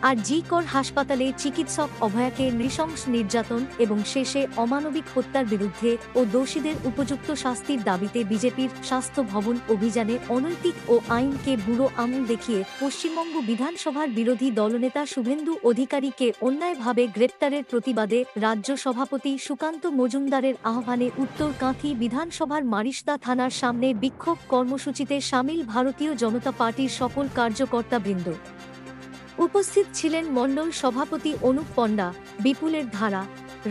আর জি কর হাসপাতালে চিকিৎসক অভয়াকে নৃশংস নির্যাতন এবং শেষে অমানবিক হত্যার বিরুদ্ধে ও দোষীদের উপযুক্ত শাস্তির দাবিতে বিজেপির স্বাস্থ্য ভবন অভিযানে অনৈতিক ও আইনকে বুড়ো আঙুল দেখিয়ে পশ্চিমবঙ্গ বিধানসভার বিরোধী দলনেতা শুভেন্দু অধিকারীকে অন্যায়ভাবে গ্রেপ্তারের প্রতিবাদে রাজ্য সভাপতি সুকান্ত মজুমদারের আহ্বানে উত্তরকাঁথি বিধানসভার মারিস্তা থানার সামনে বিক্ষোভ কর্মসূচিতে সামিল ভারতীয় জনতা পার্টির সকল কার্যকর্তাবৃন্দ। উপস্থিত ছিলেন মণ্ডল সভাপতি অনুপ পণ্ডা, বিপুলের ধারা,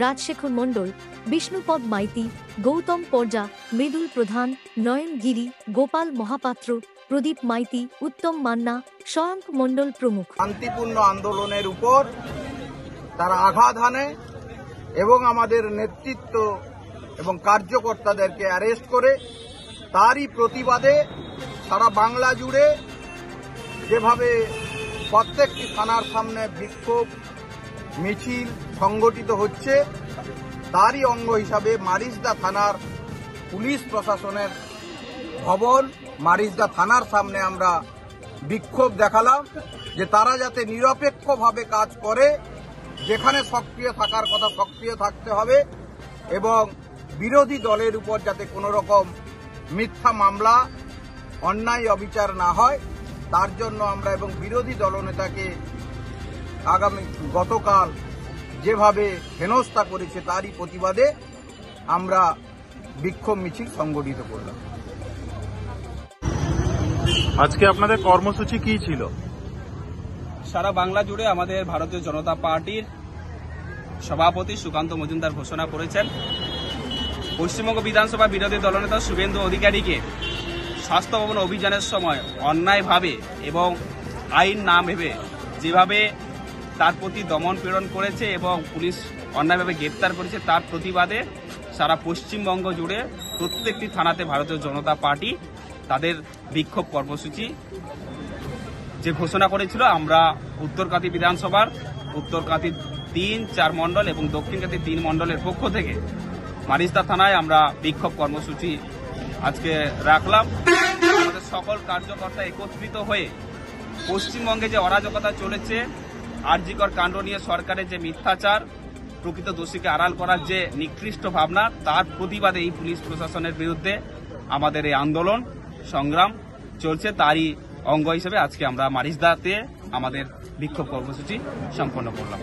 রাজশেখর মণ্ডল, বিষ্ণুপদ মাইতি, গৌতম পর্জা, মৃদুল প্রধান, নয়ন গিরি, গোপাল মহাপাত্র, প্রদীপ মাইতি, উত্তম মান্না, শয়ঙ্ক মণ্ডল প্রমুখ। শান্তিপূর্ণ আন্দোলনের উপর তারা আঘাত হানে এবং আমাদের নেতৃত্ব এবং কার্যকর্তাদেরকে অ্যারেস্ট করে তারই প্রতিবাদে সারা বাংলা জুড়ে যেভাবে প্রত্যেকটি থানার সামনে বিক্ষোভ মিছিল সংগঠিত হচ্ছে তারই অঙ্গ হিসাবে মারিসদা থানার পুলিশ প্রশাসনের ভবন মারিসদা থানার সামনে আমরা বিক্ষোভ দেখালাম যে তারা যাতে নিরপেক্ষভাবে কাজ করে, যেখানে সক্রিয় থাকার কথা সক্রিয় থাকতে হবে এবং বিরোধী দলের উপর যাতে কোনো রকম মিথ্যা মামলা অন্যায় অবিচার না হয় তার জন্য আমরা এবং বিরোধী দলনেতাকে গতকাল যেভাবে হেনস্থা করেছে তারই প্রতিবাদে আমরা বিক্ষোভ মিছিল সংগঠিত করলাম। আজকে আপনাদের কর্মসূচি কি ছিল? সারা বাংলা জুড়ে আমাদের ভারতীয় জনতা পার্টির সভাপতি সুকান্ত মজুমদার ঘোষণা করেছেন পশ্চিমবঙ্গ বিধানসভা বিরোধী দলনেতা শুভেন্দু অধিকারীকে স্বাস্থ্য ভবন অভিযানের সময় অন্যায়ভাবে এবং আইন না ভেবে যেভাবে তার প্রতি দমন পীড়ন করেছে এবং পুলিশ অন্যায়ভাবে গ্রেপ্তার করেছে তার প্রতিবাদে সারা পশ্চিমবঙ্গ জুড়ে প্রত্যেকটি থানাতে ভারতীয় জনতা পার্টি তাদের বিক্ষোভ কর্মসূচি যে ঘোষণা করেছিল আমরা উত্তরকাঁথি বিধানসভার উত্তরকাঁথি 3-4 মণ্ডল এবং দক্ষিণকাঁথি 3 মণ্ডলের পক্ষ থেকে মারিস্তা থানায় আমরা বিক্ষোভ কর্মসূচি আজকে রাখলাম। আমাদের সকল কার্যকর্তা একত্রিত হয়ে পশ্চিমবঙ্গে যে অরাজকতা চলেছে, আরজি কর কাণ্ড নিয়ে সরকারের যে মিথ্যাচার, প্রকৃত দোষীকে আড়াল করার যে নিকৃষ্ট ভাবনা, তার প্রতিবাদে এই পুলিশ প্রশাসনের বিরুদ্ধে আমাদের এই আন্দোলন সংগ্রাম চলছে। তারই অঙ্গ হিসেবে আজকে আমরা মারিসদাতে আমাদের বিক্ষোভ কর্মসূচি সম্পন্ন করলাম।